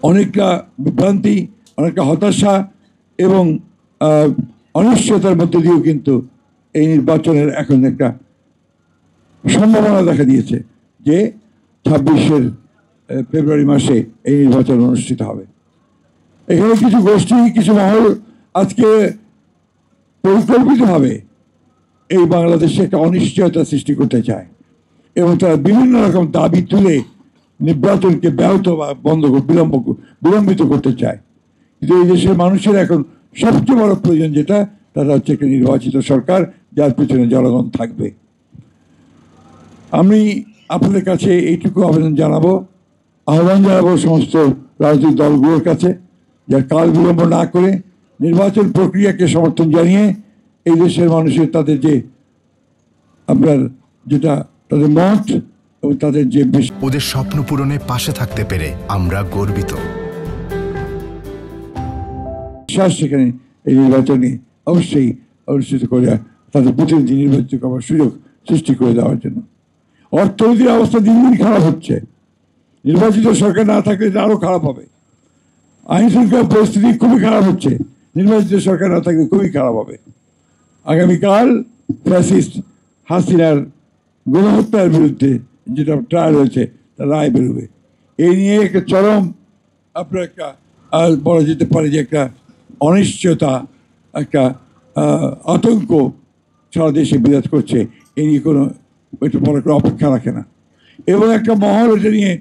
অনেকটা বিভ্রান্তি, অনেকটা হতাশা এবং অনিশ্চয়তার মধ্যে দিয়েও কিন্তু এই নির্বাচনের এখন একটা সম্ভাবনা দেখা দিয়েছে যে 26 ফেব্রুয়ারি মাসে এই নির্বাচন অনুষ্ঠিত হবে। এখানে কিছু গোষ্ঠী, কিছু মহল আজকে পরিকল্পিতভাবে এই বাংলাদেশে একটা অনিশ্চয়তা সৃষ্টি করতে চায় এবং তারা বিভিন্ন রকম দাবি তুলে নির্বাচনকে ব্যাহত বা বিলম্বিত করতে চায়। কিন্তু এই দেশের মানুষের এখন সবচেয়ে বড় প্রয়োজন যেটা, তারা হচ্ছে একটা নির্বাচিত সরকার যার পিছনে জনগণ থাকবে। আমি আপনাদের কাছে এইটুকু আহ্বান জানাবো সমস্ত রাজনৈতিক দলগুলোর কাছে, যার কাল বিলম্ব না করে নির্বাচন প্রক্রিয়াকে সমর্থন জানিয়ে এই দেশের মানুষের তাদের যে তাদের মত এবং তাদের যে ওদের স্বপ্ন পূরণে পাশে থাকতে পেরে আমরা গর্বিত। সেখানে এই নির্বাচনে অবশ্যই অনুষ্ঠিত করে তাদের প্রতিনিধি নির্বাচিত করার সুযোগ সৃষ্টি করে দেওয়ার জন্য। অর্থনীতির অবস্থা দিন দিন খারাপ হচ্ছে, নির্বাচিত সরকার না থাকলে আরো খারাপ হবে। আইন শৃঙ্খলা পরিস্থিতি খুবই খারাপ হচ্ছে, নির্বাচিত সরকার না থাকলে খুবই খারাপ হবে। আগামীকাল ফ্যাসিস্ট হাসিনার গণহত্যার বিরুদ্ধে যেটা ট্রায়াল হয়েছে তার রায় বেরোবে। এই নিয়ে একটা চরম আপনার একটা বলা যেতে পারে যে একটা অনিশ্চয়তা, একটা আতঙ্ক সারা দেশে বিরাজ করছে। এই নিয়ে কোনো একটু বড় করে অপেক্ষা রাখে না এবং একটা মহল এটা নিয়ে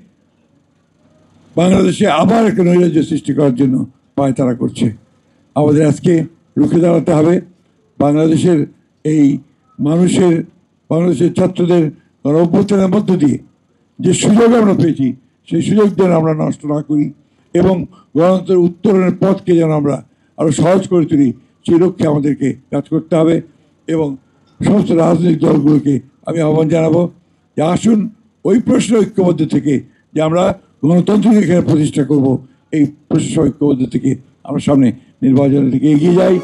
বাংলাদেশে আবার একটা নৈরাজ্য সৃষ্টি করার জন্য পায়তারা করছে। আমাদের আজকে রুখে দাঁড়াতে হবে। বাংলাদেশের ছাত্রদের অভ্যুত্থানের মধ্য দিয়ে যে সুযোগ আমরা পেয়েছি সেই সুযোগ যেন আমরা নষ্ট না করি এবং গণতন্ত্রের উত্তরণের পথকে যেন আমরা আরও সহজ করে তুলি, সেই লক্ষ্যে আমাদেরকে কাজ করতে হবে। এবং সমস্ত রাজনৈতিক দলগুলোকে আমি আহ্বান জানাবো যে আসুন ওই প্রশ্ন ঐক্যবদ্ধ থেকে যে আমরা গণতন্ত্রকে এখানে প্রতিষ্ঠা করব, এই প্রশ্ন ঐক্যবদ্ধ থেকে আমরা সামনে নির্বাচনের দিকে এগিয়ে যাই।